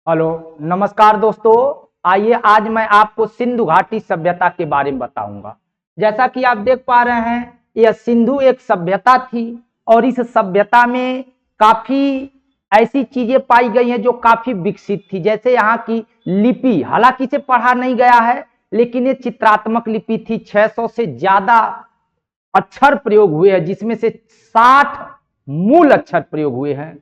Hello, नमस्कार दोस्तों। आइए आज मैं आपको सिंधु घाटी सभ्यता के बारे में बताऊंगा। जैसा कि आप देख पा रहे हैं, यह सिंधु एक सभ्यता थी और इस सभ्यता में काफी ऐसी चीजें पाई गई हैं जो काफी विकसित थी। जैसे यहाँ की लिपि, हालांकि इसे पढ़ा नहीं गया है, लेकिन ये चित्रात्मक लिपि थी। 600 से ज्यादा अक्षर प्रयोग हुए हैं, जिसमें से 60 मूल अक्षर प्रयोग हुए हैं।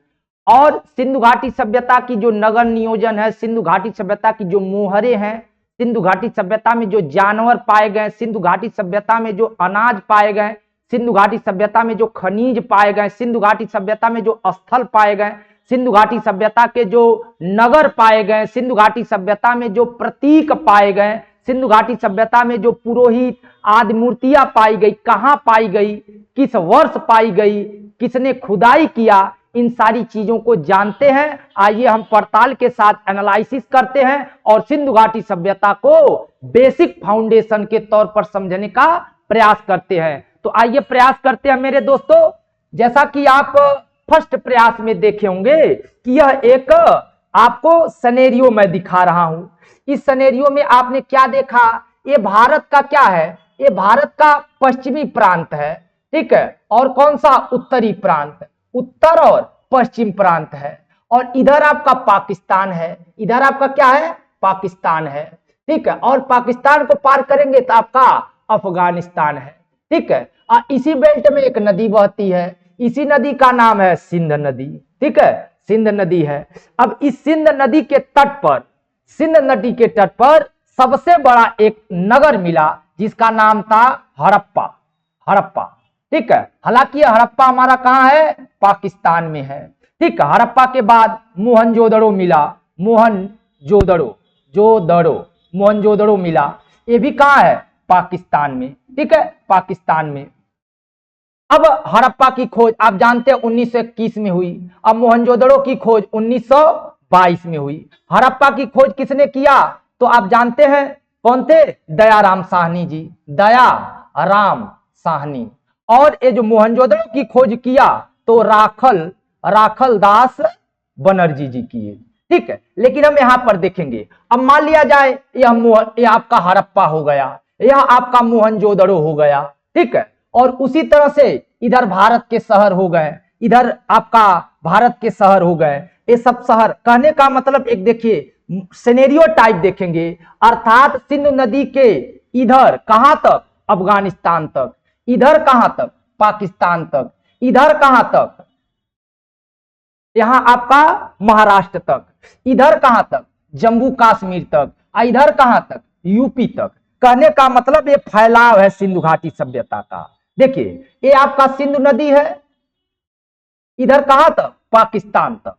और सिंधु घाटी सभ्यता की जो नगर नियोजन है, सिंधु घाटी सभ्यता की जो मोहरे हैं, सिंधु घाटी सभ्यता में जो जानवर पाए गए, सिंधु घाटी सभ्यता में जो अनाज पाए गए, सिंधु घाटी सभ्यता में जो खनिज पाए गए, सिंधु घाटी सभ्यता में जो स्थल पाए गए, सिंधु घाटी सभ्यता के जो नगर पाए गए, सिंधु घाटी सभ्यता में जो प्रतीक पाए गए, सिंधु घाटी सभ्यता में जो पुरोहित आदि मूर्तियां पाई गई, कहां पाई गई, किस वर्ष पाई गई, किसने खुदाई किया, इन सारी चीजों को जानते हैं। आइए हम पड़ताल के साथ एनालिसिस करते हैं और सिंधु घाटी सभ्यता को बेसिक फाउंडेशन के तौर पर समझने का प्रयास करते हैं। तो आइए प्रयास करते हैं मेरे दोस्तों। जैसा कि आप फर्स्ट प्रयास में देखे होंगे कि यह एक आपको सिनेरियो मैं दिखा रहा हूं। इस सिनेरियो में आपने क्या देखा, ये भारत का क्या है, ये भारत का पश्चिमी प्रांत है, ठीक है। और कौन सा, उत्तरी प्रांत, उत्तर और पश्चिम प्रांत है। और इधर आपका पाकिस्तान है, इधर आपका क्या है, पाकिस्तान है, ठीक है। और पाकिस्तान को पार करेंगे तो आपका अफगानिस्तान है, ठीक है। और इसी बेल्ट में एक नदी बहती है, इसी नदी का नाम है सिंध नदी, ठीक है, सिंध नदी है। अब इस सिंध नदी के तट पर, सिंध नदी के तट पर सबसे बड़ा एक नगर मिला जिसका नाम था हड़प्पा, हड़प्पा, ठीक है। हालांकि हड़प्पा हमारा कहां है, पाकिस्तान में है, ठीक है। हड़प्पा के बाद मोहनजोदड़ो मिला, मोहनजोदड़ो, मोहनजोदड़ो मिला, ये भी कहां है, पाकिस्तान में, ठीक है, पाकिस्तान में। अब हड़प्पा की खोज आप जानते हैं 1921 में हुई। अब मोहनजोदड़ो की खोज 1922 में हुई। हड़प्पा की खोज किसने किया, तो आप जानते हैं कौन थे, दयाराम साहनी जी, दयाराम साहनी। और ये जो मोहनजोदड़ो की खोज किया तो राखल दास बनर्जी जी किए, ठीक है। लेकिन हम यहां पर देखेंगे, अब मान लिया जाए यह आपका हड़प्पा हो गया, यह आपका मोहनजोदड़ो हो गया, ठीक है। और उसी तरह से इधर भारत के शहर हो गए, इधर आपका भारत के शहर हो गए। ये सब शहर, कहने का मतलब एक देखिए सिनेरियो टाइप देखेंगे, अर्थात सिंधु नदी के इधर कहां तक, अफगानिस्तान तक, इधर कहां तक, पाकिस्तान तक, इधर कहां तक, यहां आपका महाराष्ट्र तक, इधर कहां तक, जम्मू कश्मीर तक, इधर कहां तक, यूपी तक। कहने का मतलब ये फैलाव है सिंधु घाटी सभ्यता का। देखिए ये आपका सिंधु नदी है, इधर कहां तक, पाकिस्तान तक,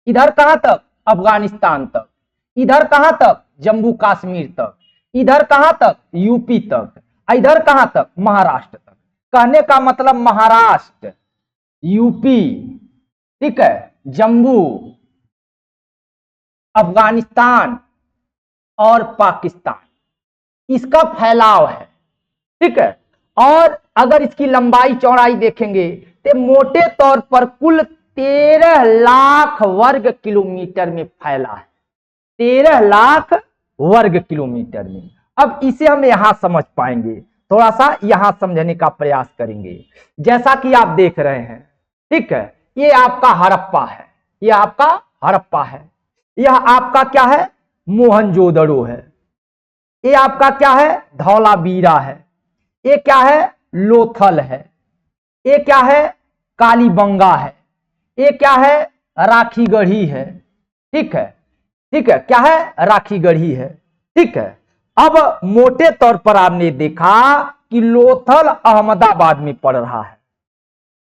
इधर कहां तक, अफगानिस्तान तक, इधर कहां तक, जम्मू कश्मीर तक, इधर कहां तक, यूपी तक, इधर कहां तक, महाराष्ट्र तक। कहने का मतलब महाराष्ट्र, यूपी, ठीक है, जम्मू, अफगानिस्तान और पाकिस्तान, इसका फैलाव है, ठीक है। और अगर इसकी लंबाई चौड़ाई देखेंगे तो मोटे तौर पर कुल 13 लाख वर्ग किलोमीटर में फैला है, 13 लाख वर्ग किलोमीटर में। अब इसे हम यहां समझ पाएंगे, थोड़ा सा यहां समझने का प्रयास करेंगे। जैसा कि आप देख रहे हैं, ठीक है, ये आपका हड़प्पा है, ये आपका हड़प्पा है, यह आपका क्या है, मोहनजोदड़ो है, ये आपका क्या है, धौलावीरा है, ये क्या है, लोथल है, ये क्या है, कालीबंगा है, ये क्या है, राखीगढ़ी है, ठीक है, ठीक है, क्या है, राखीगढ़ी है, ठीक है। अब मोटे तौर पर आपने देखा कि लोथल अहमदाबाद में पड़ रहा है,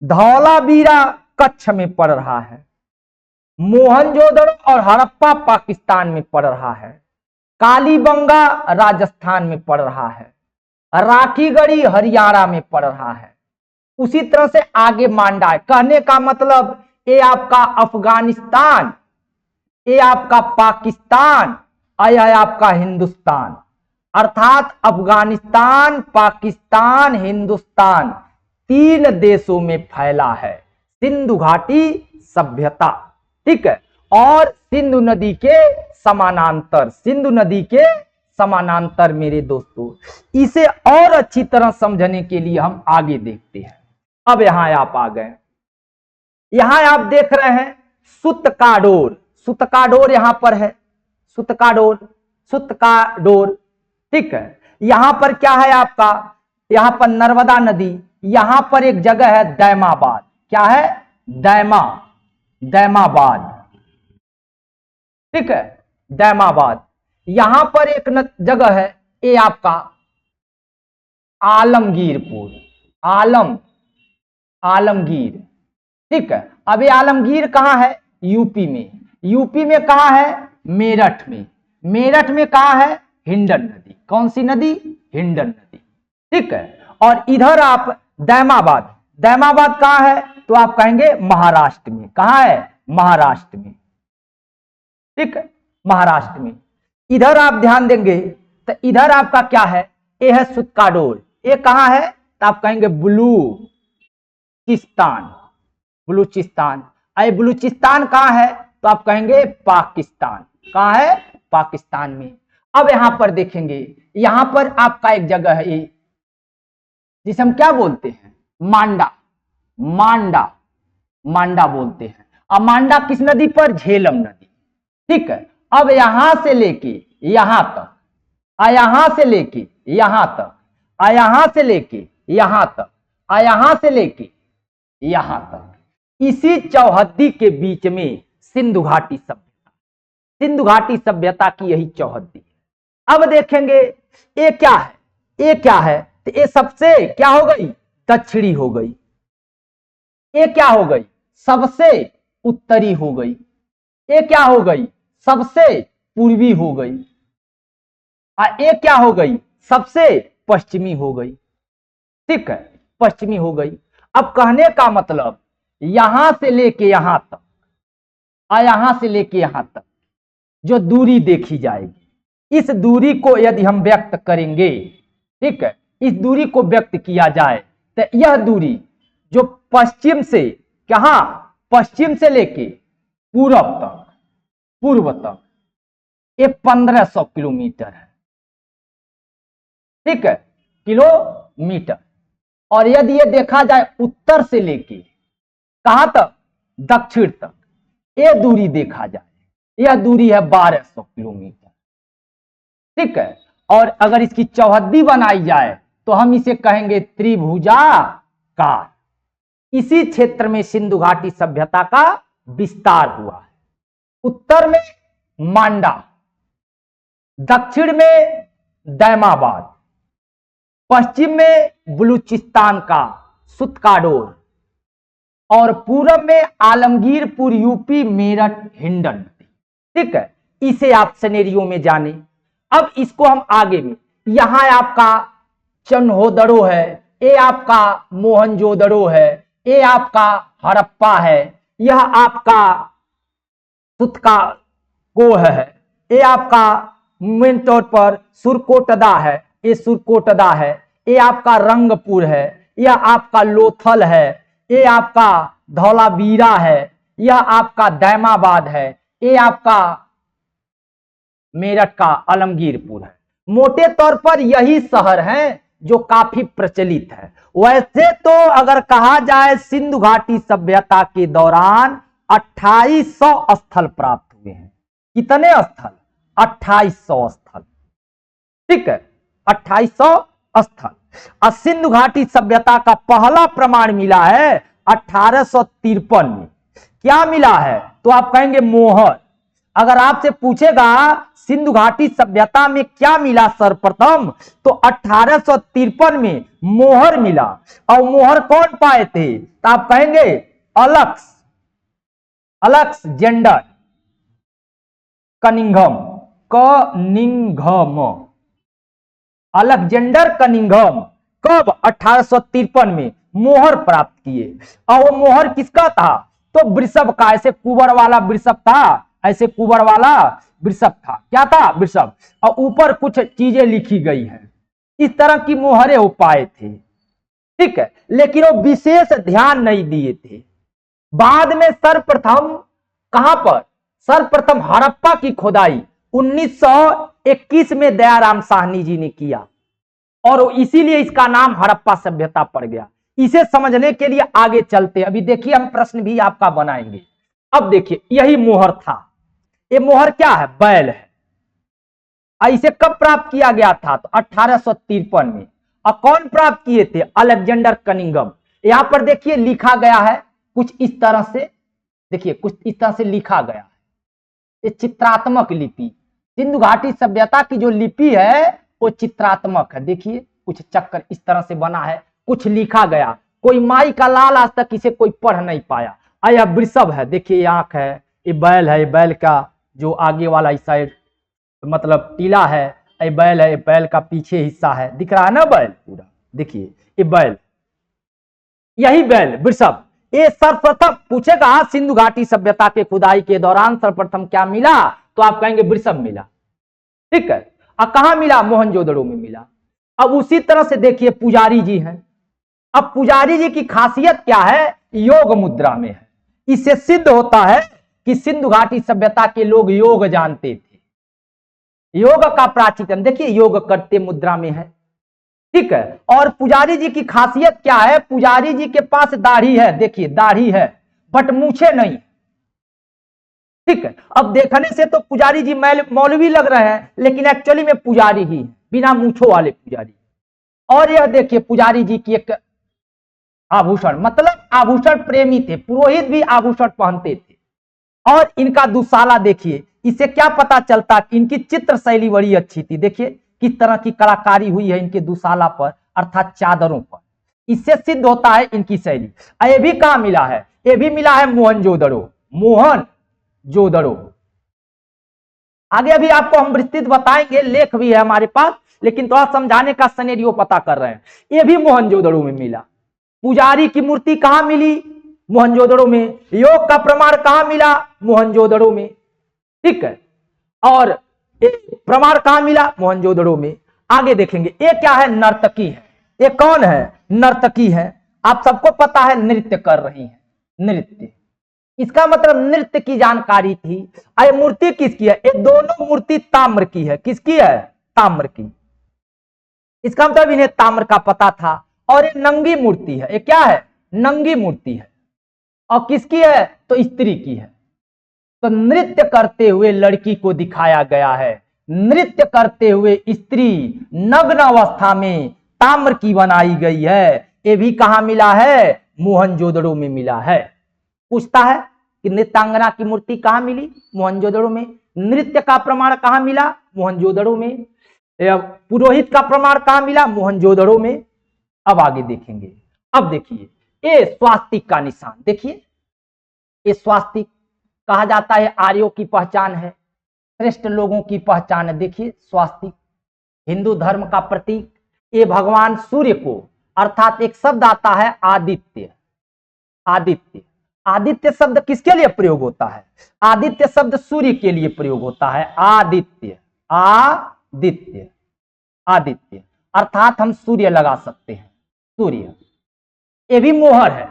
धौलावीरा कच्छ में पड़ रहा है, मोहनजोदड़ो और हड़प्पा पाकिस्तान में पड़ रहा है, कालीबंगा राजस्थान में पड़ रहा है, राखीगढ़ी हरियाणा में पड़ रहा है। उसी तरह से आगे मांडा है। कहने का मतलब ये आपका अफगानिस्तान, ये आपका पाकिस्तान, यह आपका हिंदुस्तान, अर्थात अफगानिस्तान, पाकिस्तान, हिंदुस्तान, 3 देशों में फैला है सिंधु घाटी सभ्यता, ठीक है। और सिंधु नदी के समानांतर, सिंधु नदी के समानांतर मेरे दोस्तों। इसे और अच्छी तरह समझने के लिए हम आगे देखते हैं। अब यहां आप आ गए, यहां आप देख रहे हैं सुत का डोर, सुत का डोर यहां पर है, सुत का डोर, सुत का डोर, ठीक है। यहां पर क्या है आपका, यहां पर नर्मदा नदी, यहां पर एक जगह है दैमाबाद, क्या है, दैमाबाद, ठीक है, दैमाबाद। यहां पर एक जगह है, ये आपका आलमगीरपुर, आलमगीर, ठीक है। अब ये आलमगीर कहां है, यूपी में, यूपी में कहां है, मेरठ में, मेरठ में कहां है, हिंडन नदी, कौन सी नदी, हिंडन नदी, ठीक है। और इधर आप दैमाबाद, दैमाबाद कहां है, तो आप कहेंगे महाराष्ट्र में, कहां है, महाराष्ट्र में, ठीक है, महाराष्ट्र में। इधर आप ध्यान देंगे तो इधर आपका क्या है, ये है सुत्काडोर, ये कहां है, तो आप कहेंगे बलूचिस्तान, बलूचिस्तान। अरे बलूचिस्तान कहां है, तो आप कहेंगे पाकिस्तान, कहां है, पाकिस्तान में। अब यहां पर देखेंगे, यहां पर आपका एक जगह है ये, जिसे हम क्या बोलते हैं, मांडा, मांडा, मांडा बोलते हैं। अब मांडा किस नदी पर, झेलम नदी, ठीक है। अब यहां से लेके यहां तक, यहां से लेके यहां तक, यहां से लेके यहां तक, यहां से लेके यहां तक, इसी चौहद्दी के बीच में सिंधु घाटी सभ्यता, सिंधु घाटी सभ्यता की यही चौहद्दी है। अब देखेंगे ये क्या है, ये क्या है, तो ये सबसे क्या हो गई, दक्षिणी हो गई। ये क्या हो गई, सबसे उत्तरी हो गई। ये क्या हो गई, सबसे पूर्वी हो गई। ये क्या हो गई, सबसे पश्चिमी हो गई, ठीक है, पश्चिमी हो गई। अब कहने का मतलब यहां से लेके यहां तक, यहां से लेके यहां तक जो दूरी देखी जाएगी, इस दूरी को यदि हम व्यक्त करेंगे, ठीक है, इस दूरी को व्यक्त किया जाए तो यह दूरी जो पश्चिम से, कहां, पश्चिम से लेके पूर्व तक, पूर्व तक, ये 1500 किलोमीटर है, ठीक है, किलोमीटर। और यदि ये देखा जाए उत्तर से लेके कहां तक, दक्षिण तक, ये दूरी देखा जाए, यह दूरी है 1200 किलोमीटर, ठीक है। और अगर इसकी चौहद्दी बनाई जाए तो हम इसे कहेंगे त्रिभुजाकार। इसी क्षेत्र में सिंधु घाटी सभ्यता का विस्तार हुआ है। उत्तर में मांडा, दक्षिण में दैमाबाद, पश्चिम में बलूचिस्तान का सुत्काडोर, और पूरब में आलमगीरपुर यूपी मेरठ हिंडन नदी, ठीक है। इसे आप सिनेरियो में जाने। अब इसको हम आगे में, यहां आपका चन्होदड़ो है, ये आपका मोहनजोदड़ो है, ये आपका हड़प्पा है, यह आपका सुत्कागोह है, ये आपका मेन तौर पर सुरकोटदा है, ये सुरकोटदा है, ये आपका रंगपुर है, यह आपका लोथल है, ये आपका धौलावीरा है, यह आपका दैमाबाद है, ये आपका मेरठ का आलमगीरपुर है। मोटे तौर पर यही शहर हैं जो काफी प्रचलित है। वैसे तो अगर कहा जाए सिंधु घाटी सभ्यता के दौरान 2800 स्थल प्राप्त हुए हैं। कितने स्थल, 2800 स्थल, ठीक है, 2800 स्थल। और सिंधु घाटी सभ्यता का पहला प्रमाण मिला है 1853 में। क्या मिला है, तो आप कहेंगे मोहर। अगर आपसे पूछेगा सिंधु घाटी सभ्यता में क्या मिला सर्वप्रथम, तो 1853 में मोहर मिला। और मोहर कौन पाए थे, तो आप कहेंगे अलेक्जेंडर कनिंघम, अलेक्जेंडर कनिंघम कब, 1853 में मोहर प्राप्त किए। और वो मोहर किसका था, तो वृषभ का, ऐसे कुबर वाला वृषभ था, ऐसे कुबर वाला वृषभ था, क्या था, वृषभ, और ऊपर कुछ चीजें लिखी गई है। इस तरह की मोहरें हो पाए थे, ठीक है, लेकिन वो विशेष ध्यान नहीं दिए थे। बाद में सर्वप्रथम कहां पर, सर्वप्रथम हड़प्पा की खुदाई 1921 में दयाराम साहनी जी ने किया और इसीलिए इसका नाम हड़प्पा सभ्यता पड़ गया। इसे समझने के लिए आगे चलते, अभी देखिए हम प्रश्न भी आपका बनाएंगे। अब देखिए यही मोहर था, ये मोहर क्या है? बैल है। इसे कब प्राप्त किया गया था? तो 1853 में। और कौन प्राप्त किए थे? Alexander Cunningham. यहां पर देखिए लिखा गया है कुछ इस तरह से, देखिए कुछ इस तरह से लिखा गया है, ये चित्रात्मक लिपि। सिंधु घाटी सभ्यता की जो लिपि है वो चित्रात्मक है। देखिए कुछ चक्कर इस तरह से बना है, कुछ लिखा गया, कोई माई का लाल आज तक इसे कोई पढ़ नहीं पाया। यह वृषभ है, देखिए आंख है, ये बैल है, ये बैल का जो आगे वाला इस साइड मतलब टीला है, ये बैल है, बैल का पीछे हिस्सा है, दिख रहा है ना बैल पूरा, देखिए ये बैल, यही बैल वृषभ। ये सर्वप्रथम पूछेगा सिंधु घाटी सभ्यता के खुदाई के दौरान सर्वप्रथम क्या मिला, तो आप कहेंगे वृषभ मिला, ठीक है। अब कहां मिला? मोहनजोदड़ो में मिला। अब उसी तरह से देखिए पुजारी जी हैं। अब पुजारी जी की खासियत क्या है? योग मुद्रा में है। इससे सिद्ध होता है कि सिंधु घाटी सभ्यता के लोग योग जानते थे। योग का प्राचीन देखिए योग करते मुद्रा में है, ठीक है। और पुजारी जी की खासियत क्या है? पुजारी जी के पास दाढ़ी है, देखिए दाढ़ी है बट मूछे नहीं, ठीक है। अब देखने से तो पुजारी जी मौलवी लग रहे हैं, लेकिन एक्चुअली में पुजारी ही है, बिना मूछों वाले पुजारी। और यह देखिए पुजारी जी की एक आभूषण, मतलब आभूषण प्रेमी थे, पुरोहित भी आभूषण पहनते थे। और इनका दुशाला देखिए, इससे क्या पता चलता कि इनकी चित्र शैली बड़ी अच्छी थी। देखिए किस तरह की कलाकारी हुई है इनके दुशाला पर, अर्थात चादरों पर। इससे सिद्ध होता है इनकी शैली। ये भी कहां मिला है? ये भी मिला है मोहनजोदड़ो, मोहनजोदड़ो। आगे अभी आपको हम विस्तृत बताएंगे, लेख भी है हमारे पास, लेकिन थोड़ा समझाने का सिनेरियो पता कर रहे हैं। ये भी मोहनजोदड़ो में मिला। पुजारी की मूर्ति कहां मिली? मोहनजोदड़ो में। योग का प्रमाण कहां मिला? मोहनजोदड़ो में, ठीक है। और प्रमाण कहां मिला? मोहनजोदड़ो में। आगे देखेंगे, ये क्या है? नर्तकी है। ये कौन है? नर्तकी है। आप सबको पता है नृत्य कर रही है, नृत्य, इसका मतलब नृत्य की जानकारी थी। ये मूर्ति किसकी है? ये दोनों मूर्ति ताम्र की है। किसकी है? ताम्र की। इसका मतलब इन्हें ताम्र का पता था। और ये नंगी मूर्ति है। ये क्या है? नंगी मूर्ति है। और किसकी है? तो स्त्री की है। तो नृत्य करते हुए लड़की को दिखाया गया है, नृत्य करते हुए स्त्री नग्न अवस्था में ताम्र की बनाई गई है। ये भी कहां मिला है? मोहनजोदड़ो में मिला है। पूछता है कि नृत्यांगना की मूर्ति कहां मिली? मोहनजोदड़ो में। नृत्य का प्रमाण कहां मिला? मोहनजोदड़ो में। पुरोहित का प्रमाण कहां मिला? मोहनजोदड़ो में। अब आगे देखेंगे। अब देखिए ये स्वास्तिक का निशान, देखिए ये स्वास्तिक कहा जाता है आर्यों की पहचान है, श्रेष्ठ लोगों की पहचान है। देखिए स्वास्तिक हिंदू धर्म का प्रतीक। ये भगवान सूर्य को, अर्थात एक शब्द आता है आदित्य। आदित्य, आदित्य शब्द किसके लिए प्रयोग होता है? आदित्य शब्द सूर्य के लिए प्रयोग होता है। आदित्य, आदित्य, आदित्य, अर्थात हम सूर्य लगा सकते हैं, सूर्य। ये भी मोहर है,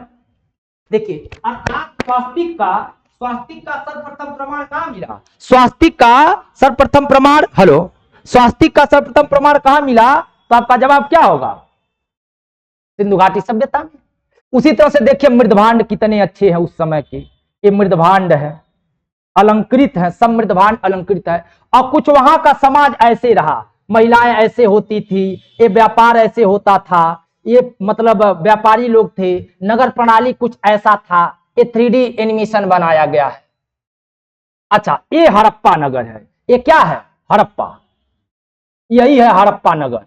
देखिए। अर्थात स्वास्तिक का सर्वप्रथम प्रमाण कहां मिला? स्वास्तिक का सर्वप्रथम प्रमाण, हेलो, स्वास्तिक का सर्वप्रथम प्रमाण कहां मिला? तो आपका जवाब क्या होगा? सिंधु घाटी सभ्यता में। उसी तरह से देखिए मृदभांड कितने अच्छे हैं उस समय के। ये मृदभांड है, अलंकृत है, सब मृदभांड अलंकृत है। और कुछ वहां का समाज ऐसे रहा, महिलाएं ऐसे होती थी, ये व्यापार ऐसे होता था, ये मतलब व्यापारी लोग थे, नगर प्रणाली कुछ ऐसा था। ये 3D एनिमेशन बनाया गया है। अच्छा, ये हड़प्पा नगर है। ये क्या है? हड़प्पा, यही है हड़प्पा नगर।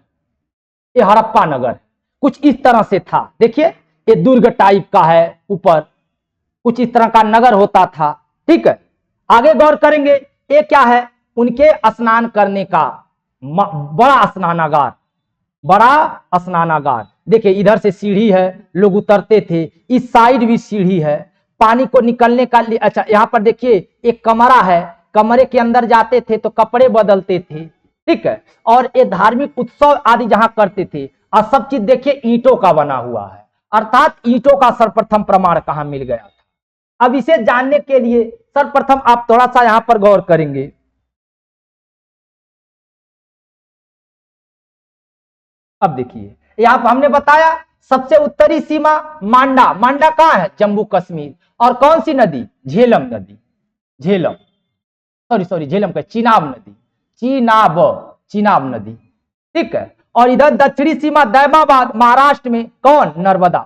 ये हड़प्पा नगर कुछ इस तरह से था। देखिए ये दुर्ग टाइप का है, ऊपर कुछ इस तरह का नगर होता था, ठीक है। आगे गौर करेंगे, ये क्या है? उनके स्नान करने का बड़ा स्नानागार, बड़ा स्नानागार। देखिए इधर से सीढ़ी है, लोग उतरते थे, इस साइड भी सीढ़ी है पानी को निकलने का लिए। अच्छा, यहाँ पर देखिए एक कमरा है, कमरे के अंदर जाते थे तो कपड़े बदलते थे, ठीक है। और ये धार्मिक उत्सव आदि जहां करते थे, और सब चीज देखिए ईंटों का बना हुआ है। अर्थात ईंटों का सर्वप्रथम प्रमाण कहां मिल गया था? अब इसे जानने के लिए सर्वप्रथम आप थोड़ा सा यहां पर गौर करेंगे। अब देखिए यहां पर हमने बताया सबसे उत्तरी सीमा मांडा, मांडा कहां है? जम्मू कश्मीर। और कौन सी नदी? झेलम नदी, झेलम, सॉरी झेलम का चिनाब नदी, चिनाब नदी, ठीक है। और इधर दक्षिणी सीमा दैमाबाद महाराष्ट्र में, कौन? नर्मदा,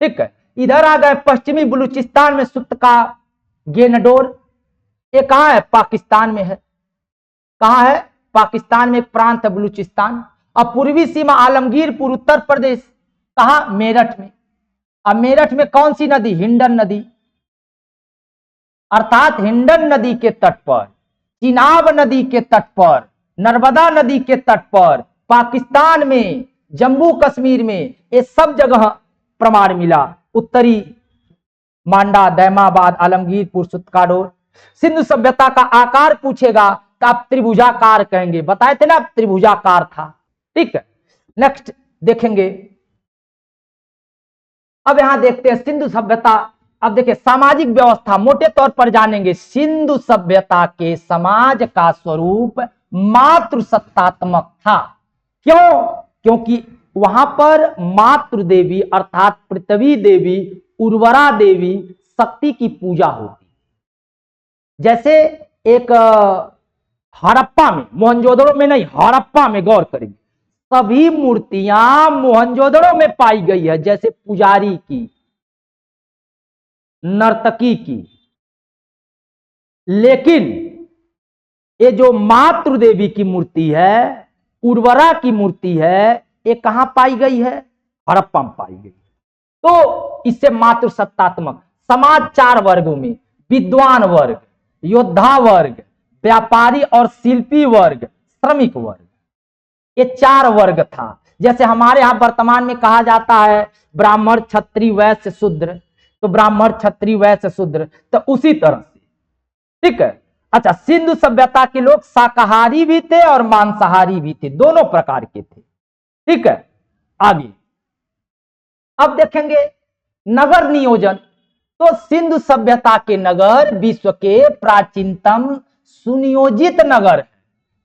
ठीक है। इधर आ गए पश्चिमी बलूचिस्तान में सुत्का गेनडोर, ये कहां है? पाकिस्तान में है। कहां है? पाकिस्तान में एक प्रांत है बलूचिस्तान। अब पूर्वी सीमा आलमगीरपुर उत्तर प्रदेश, कहां? मेरठ में। अब मेरठ में कौन सी नदी? हिंडन नदी, अर्थात हिंडन नदी के तट पर, चिनाब नदी के तट पर, नर्मदा नदी के तट पर, पाकिस्तान में, जम्मू कश्मीर में, ये सब जगह प्रमाण मिला। उत्तरी मांडा, दैमाबाद, आलमगीरपुर, सुत्काडोर। सिंधु सभ्यता का आकार पूछेगा तो आप त्रिभुजाकार कहेंगे, बताए थे ना त्रिभुजाकार था, ठीक है। नेक्स्ट देखेंगे, अब यहां देखते हैं सिंधु सभ्यता। अब देखिए सामाजिक व्यवस्था मोटे तौर पर जानेंगे। सिंधु सभ्यता के समाज का स्वरूप मातृसत्तात्मक था। क्यों? क्योंकि वहां पर मातृ देवी अर्थात पृथ्वी देवी, उर्वरा देवी, शक्ति की पूजा होती। जैसे एक हड़प्पा में, मोहनजोदड़ो में नहीं, हड़प्पा में गौर करेंगे, सभी मूर्तियां मोहनजोदड़ो में पाई गई है, जैसे पुजारी की, नर्तकी की। लेकिन ये जो मातृ देवी की मूर्ति है, उर्वरा की मूर्ति है, ये कहां पाई गई है? हड़प्पा में पाई गई। तो इससे मातृ सत्तात्मक समाज 4 वर्गों में, विद्वान वर्ग, योद्धा वर्ग, व्यापारी और शिल्पी वर्ग, श्रमिक वर्ग, ये 4 वर्ग था। जैसे हमारे यहां वर्तमान में कहा जाता है ब्राह्मण, क्षत्रिय, वैश्य, शूद्र, तो ब्राह्मण, क्षत्रिय, वैश्य, शूद्र, तो उसी तरह से, ठीक है। अच्छा, सिंधु सभ्यता के लोग शाकाहारी भी थे और मांसाहारी भी थे, दोनों प्रकार के थे, ठीक है। आगे अब देखेंगे नगर नियोजन। तो सिंधु सभ्यता के नगर विश्व के प्राचीनतम सुनियोजित नगर है।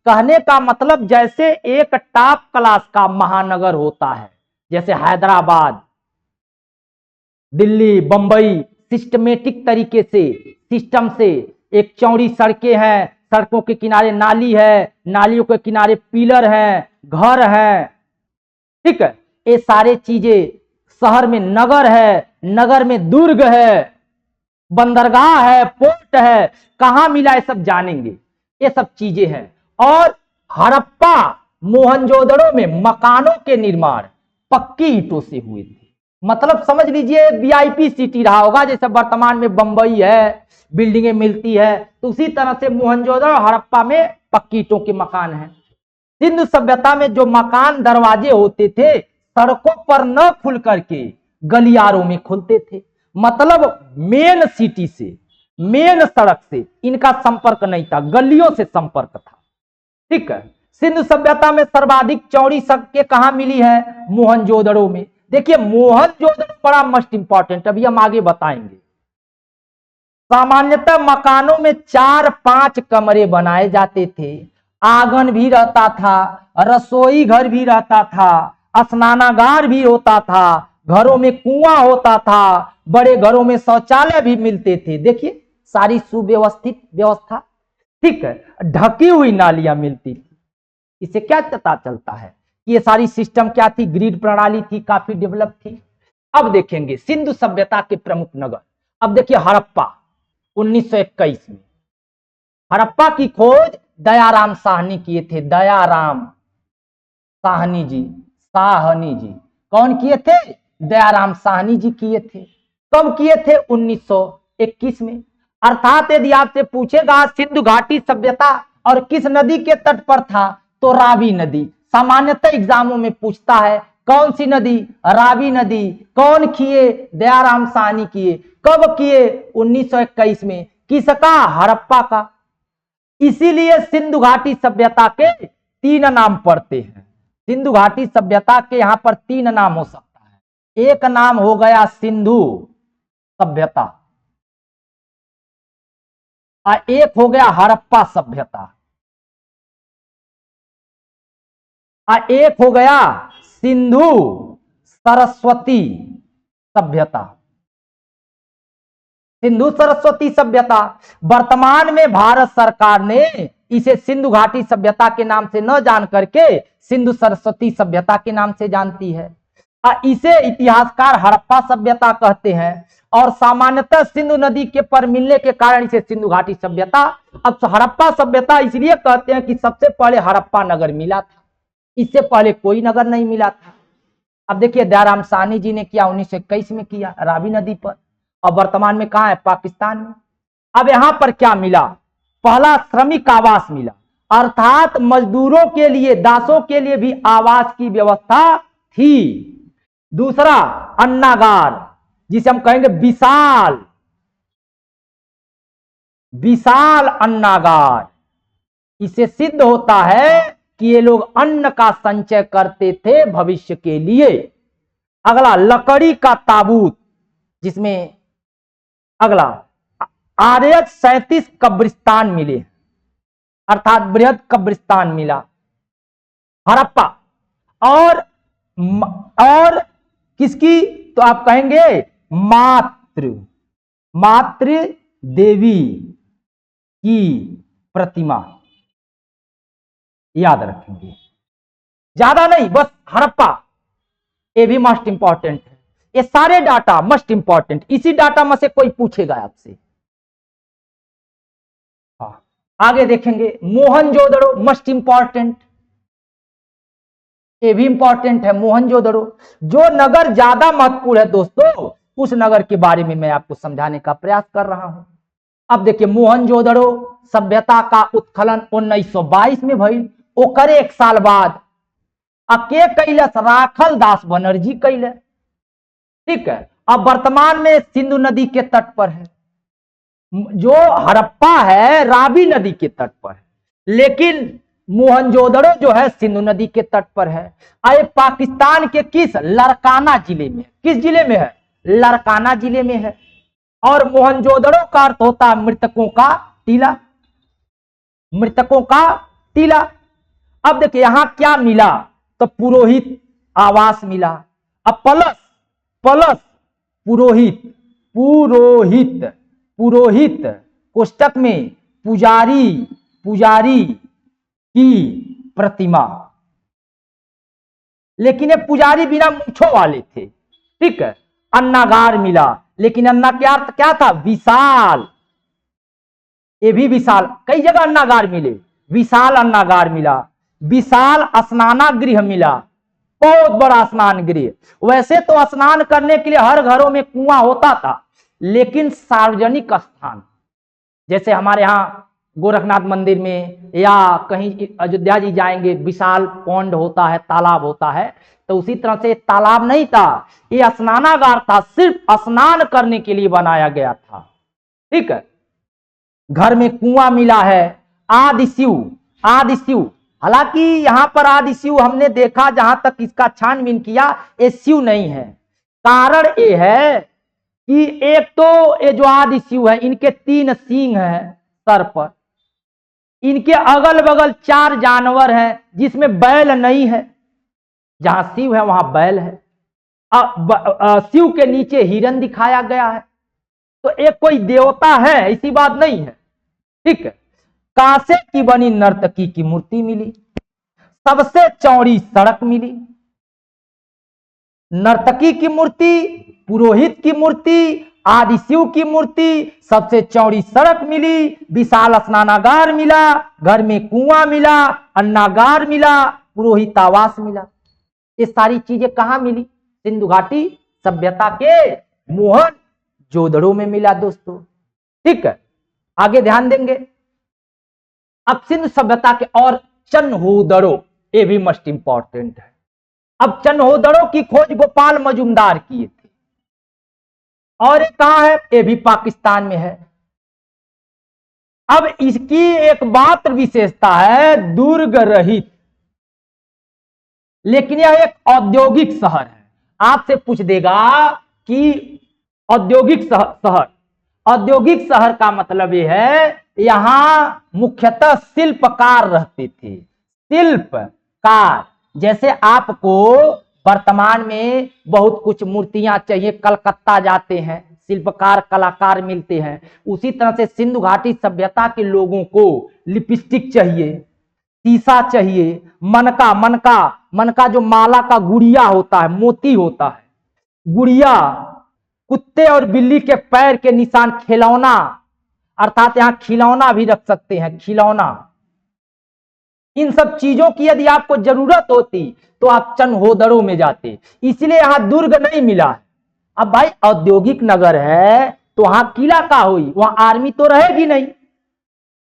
कहने का मतलब जैसे एक टॉप क्लास का महानगर होता है, जैसे हैदराबाद, दिल्ली, बंबई, सिस्टमेटिक तरीके से, सिस्टम से, एक चौड़ी सड़कें हैं, सड़कों के किनारे नाली है, नालियों के किनारे पिलर हैं, घर हैं, ठीक है। ये सारे चीजें, शहर में नगर है, नगर में दुर्ग है, बंदरगाह है, पोर्ट है, कहां मिला ये सब जानेंगे, ये सब चीजें हैं। और हड़प्पा, मोहनजोदड़ो में मकानों के निर्माण पक्की ईंटों से हुए थे। मतलब समझ लीजिए वीआईपी सिटी रहा होगा, जैसे वर्तमान में बंबई है, बिल्डिंगें मिलती है, तो उसी तरह से मोहनजोदड़ो हड़प्पा में पक्की ईंटों के मकान हैं। सिंधु सभ्यता में जो मकान दरवाजे होते थे सड़कों पर न खुल करके गलियारों में खुलते थे। मतलब मेन सिटी से, मेन सड़क से इनका संपर्क नहीं था, गलियों से संपर्क था, ठीक है। सिंधु सभ्यता में सर्वाधिक चौड़ी सड़कें कहां मिली है? मोहनजोदड़ो में। देखिए मोहनजोदड़ो बड़ा मोस्ट इंपॉर्टेंट, अभी हम आगे बताएंगे। सामान्यतः मकानों में 4-5 कमरे बनाए जाते थे, आंगन भी रहता था, रसोई घर भी रहता था, स्नानागार भी होता था, घरों में कुआं होता था, बड़े घरों में शौचालय भी मिलते थे। देखिए सारी सुव्यवस्थित व्यवस्था, ठीक है। ढकी हुई नालियां मिलती थी। इससे क्या पता चलता है कि ये सारी सिस्टम क्या थी? ग्रिड प्रणाली थी, काफी डेवलप थी। अब देखेंगे सिंधु सभ्यता के प्रमुख नगर। अब देखिए हड़प्पा 1921 में, हड़प्पा की खोज दयाराम साहनी किए थे। दयाराम साहनी जी, साहनी जी कौन किए थे? दयाराम साहनी जी किए थे। कब किए थे? 1921 में। अर्थात यदि आपसे पूछेगा सिंधु घाटी सभ्यता और किस नदी के तट पर था, तो रावी नदी। सामान्यतः एग्जामों में पूछता है कौन सी नदी? रावी नदी। कौन किए? दयाराम साहनी किए। कब किए? 1921 में। किसका? हड़प्पा का। इसीलिए सिंधु घाटी सभ्यता के 3 नाम पड़ते हैं। सिंधु घाटी सभ्यता के यहां पर 3 नाम हो सकता है। एक नाम हो गया सिंधु सभ्यता और एक हो गया हड़प्पा सभ्यता और एक हो गया सिंधु सरस्वती सभ्यता। सिंधु सरस्वती सभ्यता वर्तमान में भारत सरकार ने इसे सिंधु घाटी सभ्यता के नाम से न जान करके सिंधु सरस्वती सभ्यता के नाम से जानती है। इसे इतिहासकार हड़प्पा सभ्यता कहते हैं और सामान्यतः सिंधु नदी के पर मिलने के कारण इसे सिंधु घाटी सभ्यता। अब हड़प्पा सभ्यता इसलिए कहते हैं कि सबसे पहले हड़प्पा नगर मिला था, इससे पहले कोई नगर नहीं मिला था। अब देखिए दयाराम साहनी जी ने किया 1921 में किया रावी नदी पर, और वर्तमान में कहां है, पाकिस्तान में। अब यहां पर क्या मिला, पहला श्रमिक आवास मिला, अर्थात मजदूरों के लिए, दासों के लिए भी आवास की व्यवस्था थी। दूसरा अन्नागार, जिसे हम कहेंगे विशाल विशाल अन्नागार। इससे सिद्ध होता है कि ये लोग अन्न का संचय करते थे भविष्य के लिए। अगला लकड़ी का ताबूत, जिसमें अगला आर्यक 37 कब्रिस्तान मिले, अर्थात बृहद कब्रिस्तान मिला हड़प्पा। और किसकी, तो आप कहेंगे मातृ देवी की प्रतिमा, याद रखेंगे, ज्यादा नहीं, बस हड़प्पा। ये भी मोस्ट इंपॉर्टेंट है, ये सारे डाटा मोस्ट इंपॉर्टेंट। इसी डाटा में से कोई पूछेगा आपसे। आगे देखेंगे मोहनजोदड़ो, मोस्ट इंपॉर्टेंट, ये भी इंपॉर्टेंट है मोहनजोदड़ो। जो नगर ज्यादा महत्वपूर्ण है दोस्तों, उस नगर के बारे में मैं आपको समझाने का प्रयास कर रहा हूं। अब देखिए मोहनजोदड़ो सभ्यता का उत्खनन 1922 में भइल। ओकर एक साल बाद अके कैलस, राखल दास बनर्जी कैले। ठीक है, अब वर्तमान में सिंधु नदी के तट पर है। जो हड़प्पा है रावी नदी के तट पर है, लेकिन मोहनजोदड़ो जो है सिंधु नदी के तट पर है। आए पाकिस्तान के किस, लड़काना जिले में। किस जिले में है, लड़काना जिले में है। और मोहनजोदड़ो का अर्थ होता है मृतकों का टीला, मृतकों का टीला। अब देखिए यहां क्या मिला, तो पुरोहित आवास मिला। अब प्लस पुरोहित कोष्टक में पुजारी की प्रतिमा, लेकिन ये पुजारी बिना मूंछों वाले थे। ठीक है, अन्नागार मिला, लेकिन अन्ना का अर्थ क्या था, विशाल। ये भी विशाल, कई जगह अन्नागार मिले, विशाल अन्नागार मिला। विशाल स्नानागृह मिला, बहुत बड़ा स्नान गृह। वैसे तो स्नान करने के लिए हर घरों में कुआं होता था, लेकिन सार्वजनिक स्थान, जैसे हमारे यहाँ गोरखनाथ मंदिर में या कहीं अयोध्या जी जाएंगे, विशाल पौंड होता है, तालाब होता है, तो उसी तरह से तालाब नहीं था, ये स्नानागार था, सिर्फ स्नान करने के लिए बनाया गया था। ठीक है, घर में कुआं मिला है। आदि शिव, हालांकि यहां पर आदि शिव हमने देखा, जहां तक इसका छानबीन किया, ये शिव नहीं है। कारण ये है कि एक तो ये जो आदि शिव है, इनके 3 सींग हैं सर पर, इनके अगल बगल 4 जानवर हैं, जिसमें बैल नहीं है। जहां शिव है वहां बैल है। शिव के नीचे हिरण दिखाया गया है, तो एक कोई देवता है, ऐसी बात नहीं है। ठीक है, कांसे की बनी नर्तकी की मूर्ति मिली, सबसे चौड़ी सड़क मिली। नर्तकी की मूर्ति, पुरोहित की मूर्ति, आदि शिव की मूर्ति, सबसे चौड़ी सड़क मिली, विशाल स्नानागार मिला, घर में कुआं मिला, अन्नागार मिला, पुरोहित आवास मिला। ये सारी चीजें कहां मिली, सिंधु घाटी सभ्यता के मोहनजोदड़ो में मिला दोस्तों। ठीक है, आगे ध्यान देंगे। अब सिंधु सभ्यता के और चन्होदड़ो, ये भी मोस्ट इंपॉर्टेंट है। अब चन्होदड़ो की खोज गोपाल मजुमदार किए थे, और ये कहां है, ये भी पाकिस्तान में है। अब इसकी एक मात्र विशेषता है, दुर्ग रहित, लेकिन यह एक औद्योगिक शहर है। आपसे पूछ देगा कि औद्योगिक शहर। औद्योगिक शहर का मतलब यह है यहां मुख्यतः शिल्पकार रहते थे। शिल्पकार, जैसे आपको वर्तमान में बहुत कुछ मूर्तियां चाहिए, कलकत्ता जाते हैं, शिल्पकार कलाकार मिलते हैं। उसी तरह से सिंधु घाटी सभ्यता के लोगों को लिपस्टिक चाहिए, शीशा चाहिए, मनका मनका मनका जो माला का गुड़िया होता है, मोती होता है, गुड़िया, कुत्ते और बिल्ली के पैर के निशान, खिलौना, अर्थात यहां खिलौना भी रख सकते हैं, खिलौना। इन सब चीजों की यदि आपको जरूरत होती तो आप चनहोदड़ों में जाते, इसलिए यहां दुर्ग नहीं मिला है। अब भाई औद्योगिक नगर है तो वहां किला का हुई, वहां आर्मी तो रहेगी नहीं,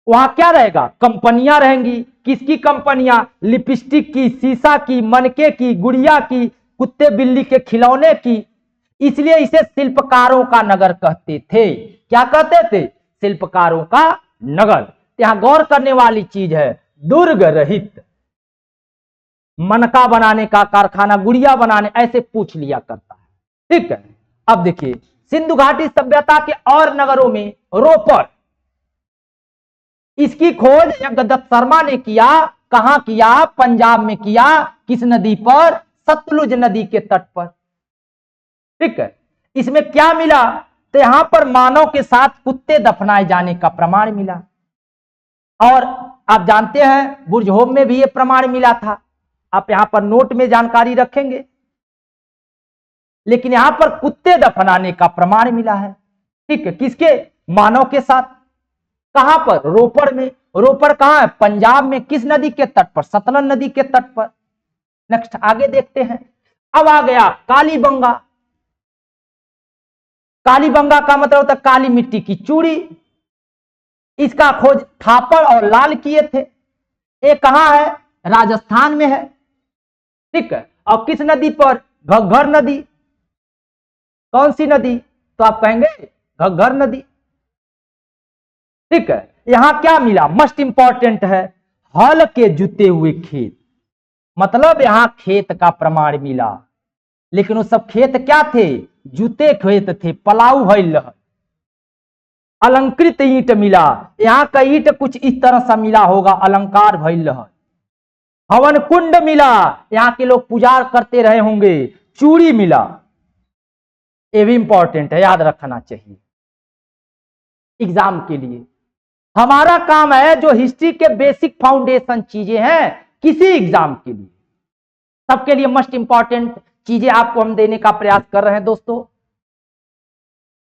वहां क्या रहेगा, कंपनियां रहेंगी। किसकी कंपनियां, लिपस्टिक की, शीशा की, मनके की, गुड़िया की, कुत्ते बिल्ली के खिलौने की। इसलिए इसे शिल्पकारों का नगर कहते थे। क्या कहते थे, शिल्पकारों का नगर। यहां गौर करने वाली चीज है, दुर्ग रहित, मनका बनाने का कारखाना, गुड़िया बनाने, ऐसे पूछ लिया करता है। ठीक है, अब देखिए सिंधु घाटी सभ्यता के और नगरों में रोपड़, इसकी खोज जगदत्त शर्मा ने किया। कहां किया, पंजाब में किया। किस नदी पर, सतलुज नदी के तट पर। ठीक है, इसमें क्या मिला, तो यहां पर मानव के साथ कुत्ते दफनाए जाने का प्रमाण मिला। और आप जानते हैं बुर्जहोम में भी यह प्रमाण मिला था। आप यहां पर नोट में जानकारी रखेंगे, लेकिन यहां पर कुत्ते दफनाने का प्रमाण मिला है। ठीक है, किसके, मानव के साथ। कहां पर, रोपड़ में। रोपड़ कहां है, पंजाब में। किस नदी के तट पर, सतलज नदी के तट पर। नेक्स्ट आगे देखते हैं। अब आ गया कालीबंगा। कालीबंगा का मतलब होता है काली मिट्टी की चूड़ी। इसका खोज थापड़ और लाल किए थे। ये कहां है, राजस्थान में है। ठीक है, और किस नदी पर, घग्घर नदी। कौन सी नदी, तो आप कहेंगे घग्घर नदी। ठीक है, यहां क्या मिला, मस्ट इंपॉर्टेंट है, हल के जुते हुए खेत। मतलब यहां खेत का प्रमाण मिला, लेकिन वो सब खेत क्या थे, जुते खेत थे, पलाऊ भइल। अलंकृत ईंट मिला, यहां का ईंट कुछ इस तरह सा मिला होगा, अलंकार भइल। हवन कुंड मिला, यहां के लोग पूजा करते रहे होंगे। चूड़ी मिला, ये भी इंपॉर्टेंट है, याद रखना चाहिए एग्जाम के लिए। हमारा काम है जो हिस्ट्री के बेसिक फाउंडेशन चीजें हैं, किसी एग्जाम के लिए, सबके लिए मस्ट इंपॉर्टेंट चीजें आपको हम देने का प्रयास कर रहे हैं दोस्तों।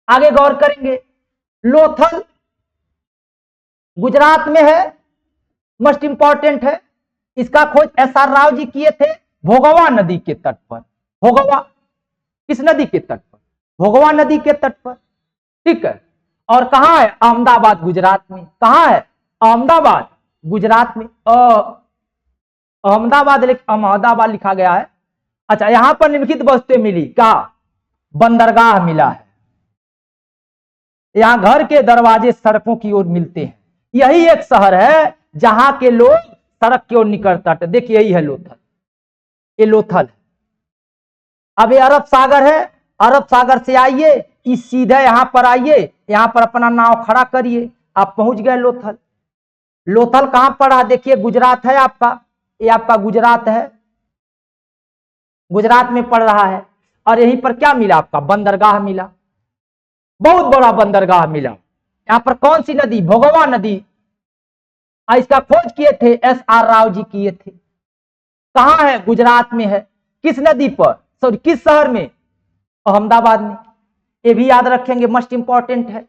आगे गौर करेंगे, लोथल गुजरात में है, मस्ट इंपॉर्टेंट है। इसका खोज एस.आर. राव जी किए थे, भोगवा नदी के तट पर। भोगवा किस नदी के तट पर, भोगवा नदी के तट पर। ठीक है, और कहां है, अहमदाबाद गुजरात में। कहां है, अहमदाबाद गुजरात में। अहमदाबाद लिखा गया है। अच्छा, यहां पर निम्नलिखित वस्तुएं मिली, क्या, बंदरगाह मिला है। यहां घर के दरवाजे सड़कों की ओर मिलते हैं। यही एक शहर है जहां के लोग सड़क की ओर निकलता है। देखिए यही है लोथल, ये लोथल है। अब ये अरब सागर है, अरब सागर से आइए, इस सीधे यहां पर आइए, यहां पर अपना नाव खड़ा करिए, आप पहुंच गए लोथल। लोथल कहां पड़ा, देखिए गुजरात है आपका, ये आपका गुजरात है, गुजरात में पड़ रहा है। और यहीं पर क्या मिला, आपका बंदरगाह मिला, बहुत बड़ा बंदरगाह मिला। यहां पर कौन सी नदी, भोगवा नदी। इसका खोज किए थे एस.आर. राव जी किए थे। कहां है, गुजरात में है। किस नदी पर, सॉरी किस शहर में, अहमदाबाद में। ये भी याद रखेंगे, मस्ट इंपॉर्टेंट है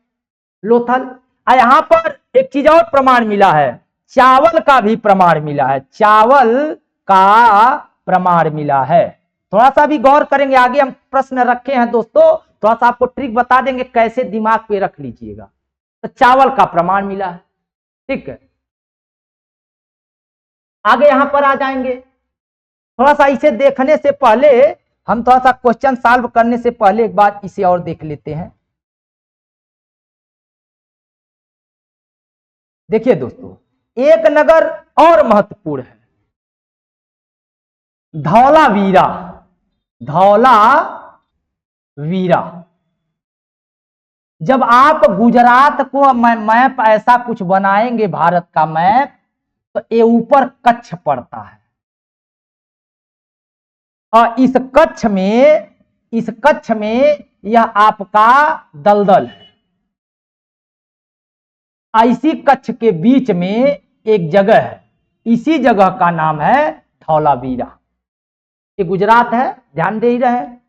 लोथल। यहां पर एक चीज और प्रमाण मिला है, चावल का भी प्रमाण मिला है, चावल का प्रमाण मिला है। थोड़ा सा भी गौर करेंगे, आगे हम प्रश्न रखे हैं दोस्तों, थोड़ा सा आपको ट्रिक बता देंगे, कैसे दिमाग पे रख लीजिएगा। तो चावल का प्रमाण मिला है। ठीक है, आगे यहां पर आ जाएंगे। थोड़ा सा इसे देखने से पहले, हम थोड़ा सा क्वेश्चन सॉल्व करने से पहले एक बार इसे और देख लेते हैं। देखिए दोस्तों, एक नगर और महत्वपूर्ण है, धौलावीरा। धौलावीरा जब आप गुजरात को मैप ऐसा कुछ बनाएंगे, भारत का मैप, तो ये ऊपर कच्छ पड़ता है और इस कच्छ में यह आपका दलदल है। इसी कच्छ के बीच में एक जगह है, इसी जगह का नाम है धौलावीरा। ये गुजरात है, ध्यान दे ही रहे हैं।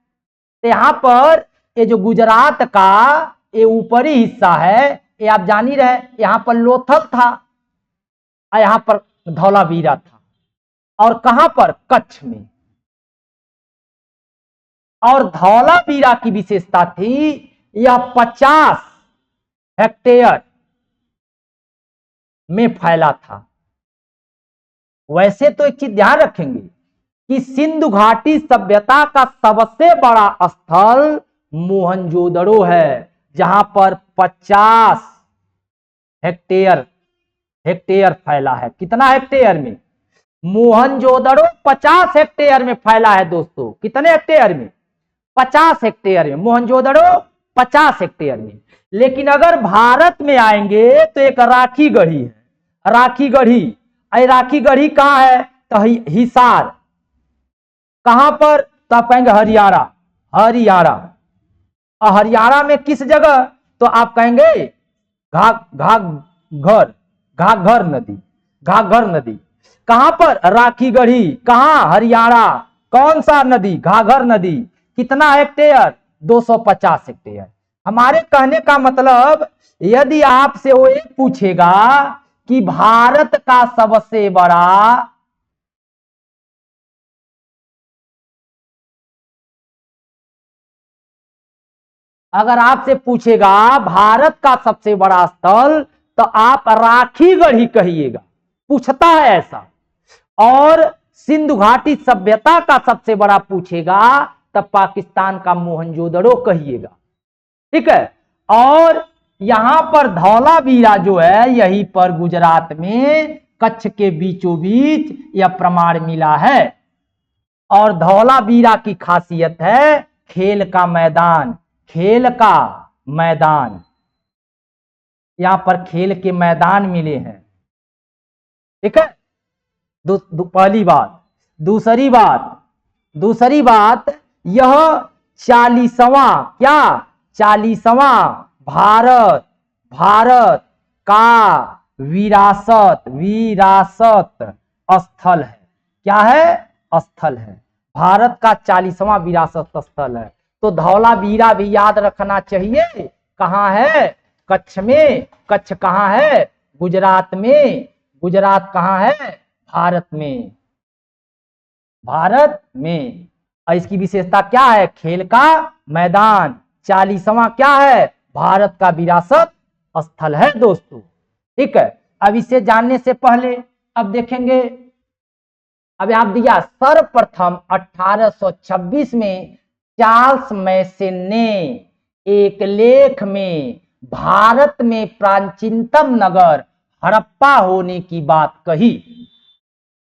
तो यहां पर ये जो गुजरात का ये ऊपरी हिस्सा है, ये आप जान ही रहे, यहां पर लोथल था और यहां पर धौलावीरा था। और कहां पर? कच्छ में। और धौलावीरा की विशेषता थी, यह 50 हेक्टेयर में फैला था। वैसे तो एक चीज ध्यान रखेंगे कि सिंधु घाटी सभ्यता का सबसे बड़ा स्थल मोहनजोदड़ो है, जहां पर 50 हेक्टेयर फैला है। कितना हेक्टेयर में? मोहनजोदड़ो 50 हेक्टेयर में फैला है दोस्तों। कितने हेक्टेयर में? 50 हेक्टेयर में। मोहनजोदड़ो 50 हेक्टेयर में। लेकिन अगर भारत में आएंगे तो एक राखी गढ़ी है, राखी गढ़ी कहां है? तो हिसार। कहां पर? तो आप कहेंगे हरियाणा। और हरियाणा में किस जगह? तो आप कहेंगे घाघर नदी। कहां पर? राखी गढ़ी। कहां? हरियाणा। कौन सा नदी? घाघर नदी। कितना हेक्टेयर? 250 हेक्टेयर। हमारे कहने का मतलब, यदि आपसे वो एक पूछेगा कि भारत का सबसे बड़ा अगर आपसे पूछेगा भारत का सबसे बड़ा स्थल, तो आप राखी गढ़ी कहिएगा, पूछता है ऐसा। और सिंधु घाटी सभ्यता का सबसे बड़ा पूछेगा तब पाकिस्तान का मोहनजोदड़ो कहिएगा। ठीक है। और यहां पर धौलावीरा जो है, यहीं पर गुजरात में कच्छ के बीचों बीच यह प्रमाण मिला है। और धौलावीरा की खासियत है खेल का मैदान। यहां पर खेल के मैदान मिले हैं। ठीक है, पहली बात। दूसरी बात, यह 40वां भारत का विरासत स्थल है। क्या है? स्थल है। भारत का 40वां विरासत स्थल है। तो धौलावीरा भी याद रखना चाहिए। कहां है? कच्छ में। कच्छ कहां है? गुजरात में। गुजरात कहां है? भारत में। और इसकी विशेषता क्या है? खेल का मैदान। 40वां क्या है? भारत का विरासत स्थल है दोस्तों। ठीक है। अब इसे जानने से पहले अब देखेंगे, अब आप दिया सर्वप्रथम 1826 में चार्ल्स मैसन ने एक लेख में भारत में प्राचीनतम नगर हड़प्पा होने की बात कही।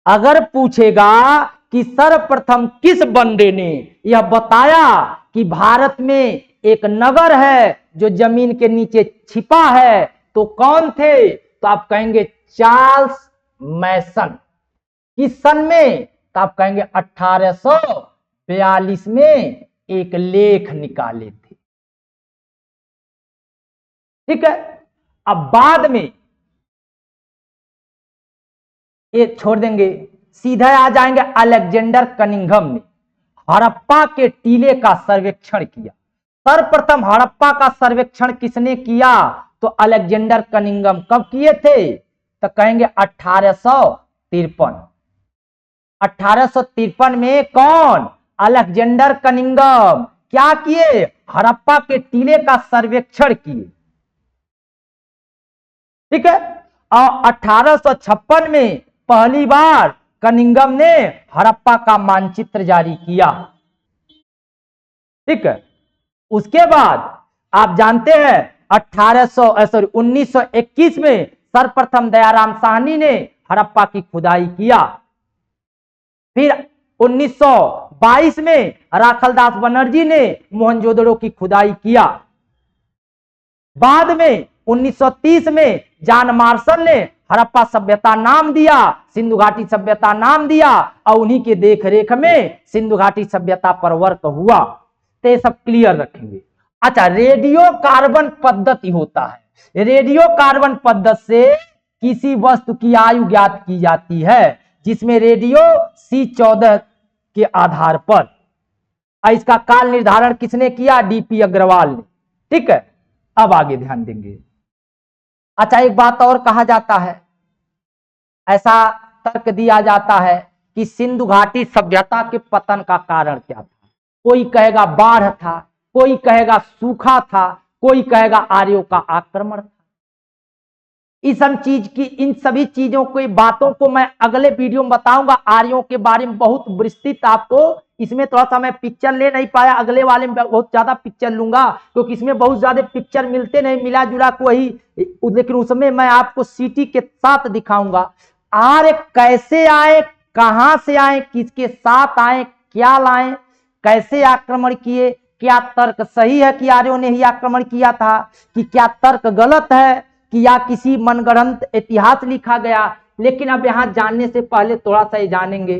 अगर पूछेगा कि सर्वप्रथम किस बंदे ने यह बताया कि भारत में एक नगर है जो जमीन के नीचे छिपा है, तो कौन थे? तो आप कहेंगे चार्ल्स मैसन। किस सन में? तो आप कहेंगे 1842 में एक लेख निकाले थे। ठीक है। अब बाद में ये छोड़ देंगे, सीधे आ जाएंगे अलेक्जेंडर कनिंघम ने हड़प्पा के टीले का सर्वेक्षण किया। सर्वप्रथम हड़प्पा का सर्वेक्षण किसने किया? तो अलेक्जेंडर कनिंघम। कब किए थे? तो कहेंगे 1853। 1853 में कौन? Alexander Cunningham. क्या किए? हड़प्पा के टीले का सर्वेक्षण किए। ठीक है। और 1856 में पहली बार कनिंघम ने हड़प्पा का मानचित्र जारी किया। ठीक है। उसके बाद आप जानते हैं 1921 में सर्वप्रथम दयाराम साहनी ने हड़प्पा की खुदाई किया। फिर 1922 में राखलदास बनर्जी ने मोहनजोदड़ो की खुदाई किया। बाद में 1930 में जॉन मार्शल ने हड़प्पा सभ्यता नाम दिया, सिंधु घाटी सभ्यता नाम दिया, और उन्हीं के देख रेख में सिंधु घाटी सभ्यता पर वर्क हुआ। तो ये सब क्लियर रखेंगे। अच्छा, रेडियो कार्बन पद्धति होता है। रेडियो कार्बन पद्धति से किसी वस्तु की आयु ज्ञात की जाती है, जिसमें रेडियो C14 के आधार पर। इसका काल निर्धारण किसने किया? डीपी अग्रवाल ने। ठीक है, अब आगे ध्यान देंगे। अच्छा, एक बात और कहा जाता है, ऐसा तर्क दिया जाता है कि सिंधु घाटी सभ्यता के पतन का कारण क्या था। कोई कहेगा बाढ़ था, कोई कहेगा सूखा था, कोई कहेगा आर्यों का आक्रमण था। इन सभी चीजों की बातों को मैं अगले वीडियो में बताऊंगा। आर्यों के बारे में बहुत विस्तृत, आपको इसमें थोड़ा सा मैं पिक्चर ले नहीं पाया, अगले वाले में बहुत ज्यादा पिक्चर लूंगा, क्योंकि इसमें बहुत ज्यादा पिक्चर मिलते नहीं, मिला जुला को वही, लेकिन उसमें मैं आपको सिटी के साथ दिखाऊंगा। आर्य कैसे आए, कहां से आए, किसके साथ आए, क्या लाए, कैसे आक्रमण किए, क्या तर्क सही है कि आर्यों ने ही आक्रमण किया था, कि क्या तर्क गलत है, कि या किसी मनगढ़ंत इतिहास लिखा गया। लेकिन अब यहां जानने से पहले थोड़ा सा ये जानेंगे,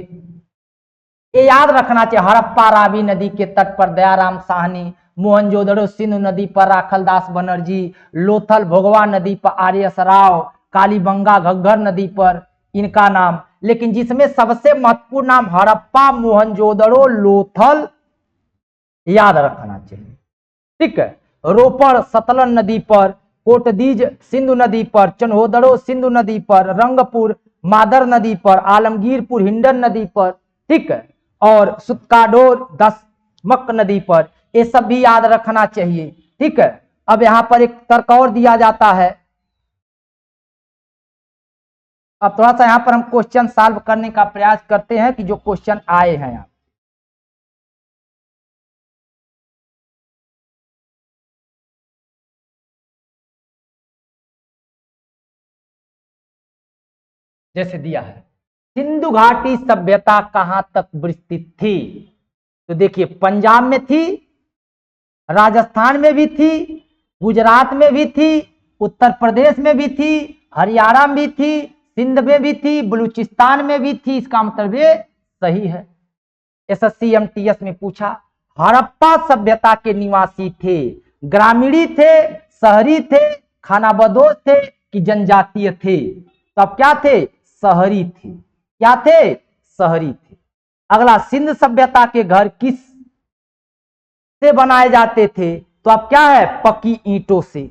ये याद रखना चाहिए, हड़प्पा रावी नदी के तट पर दयाराम साहनी, मोहनजोदड़ो सिंधु नदी पर राखलदास बनर्जी, लोथल भोगवा नदी पर आर्य सराव, कालीबंगा घग्घर नदी पर इनका नाम। लेकिन जिसमें सबसे महत्वपूर्ण नाम हड़प्पा, मोहनजोदड़ो, लोथल याद रखना चाहिए। ठीक है, रोपड़ सतलन नदी पर, कोटदीज सिंधु नदी पर, चन्होदड़ो सिंधु नदी पर, रंगपुर मादर नदी पर, आलमगीरपुर हिंडन नदी पर, ठीक है, और सुतकाडोर दसमक नदी पर, ये सब भी याद रखना चाहिए। ठीक है, अब यहां पर एक तर्क और दिया जाता है। अब थोड़ा सा यहां पर हम क्वेश्चन सॉल्व करने का प्रयास करते हैं कि जो क्वेश्चन आए हैं यहाँ। जैसे दिया है, सिंधु घाटी सभ्यता कहां तक विस्तृत थी? तो देखिए, पंजाब में थी, राजस्थान में भी थी, गुजरात में भी थी, उत्तर प्रदेश में भी थी, हरियाणा में भी थी, सिंध में भी थी, बलूचिस्तान में भी थी। इसका मतलब ये सही है। एसएससी एमटीएस में पूछा, हड़प्पा सभ्यता के निवासी थे, ग्रामीणी थे, शहरी थे, खानाबदोश थे कि जनजातीय थे? तो अब क्या थे? शहरी थे। क्या थे? शहरी थे। अगला, सिंध सभ्यता के घर किस से बनाए जाते थे? तो अब क्या है? पक्की ईंटों से।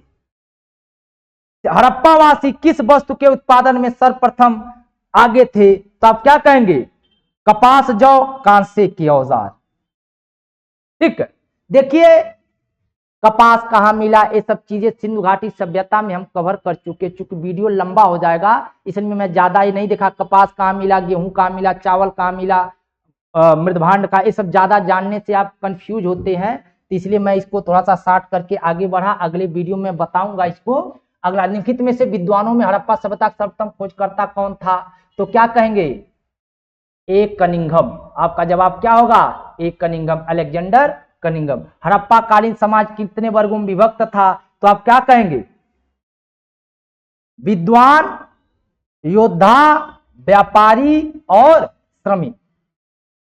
हड़प्पावासी किस वस्तु के उत्पादन में सर्वप्रथम आगे थे? तो आप क्या कहेंगे? कपास, जौ, कांसे के औजार। ठीक है, देखिए कपास कहाँ मिला, ये सब चीजें सिंधु घाटी सभ्यता में हम कवर कर चुके। चूंकि वीडियो लंबा हो जाएगा इसमें मैं ज्यादा ही नहीं देखा, कपास कहाँ मिला, गेहूं कहाँ मिला, चावल कहाँ मिला, मृदभांड का, ये सब ज्यादा जानने से आप कंफ्यूज होते हैं, तो इसलिए मैं इसको थोड़ा सा शार्ट करके आगे बढ़ा। अगले वीडियो में बताऊंगा इसको। अगला, निम्नलिखित में से विद्वानों में हड़प्पा सभ्यता का सर्वप्रथम खोजकर्ता कौन था? तो क्या कहेंगे? ए कनिंघम। आपका जवाब क्या होगा? ए कनिंघम, अलेक्जेंडर कनिंघम। हड़प्पा कालीन समाज कितने वर्गों में विभक्त था? तो आप क्या कहेंगे? विद्वान, योद्धा, व्यापारी और श्रमिक।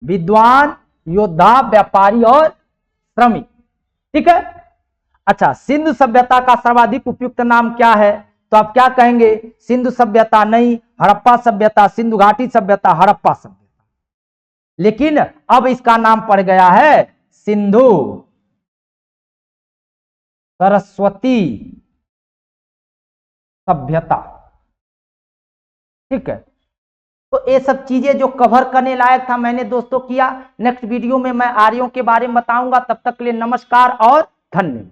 विद्वान, योद्धा, व्यापारी और श्रमिक। ठीक है। अच्छा, सिंधु सभ्यता का सर्वाधिक उपयुक्त नाम क्या है? तो आप क्या कहेंगे? सिंधु सभ्यता नहीं, हड़प्पा सभ्यता, सिंधु घाटी सभ्यता, हड़प्पा सभ्यता। लेकिन अब इसका नाम पड़ गया है सिंधु सरस्वती सभ्यता। ठीक है, तो ये सब चीजें जो कवर करने लायक था मैंने दोस्तों किया। नेक्स्ट वीडियो में मैं आर्यों के बारे में बताऊंगा। तब तक के लिए नमस्कार और धन्यवाद।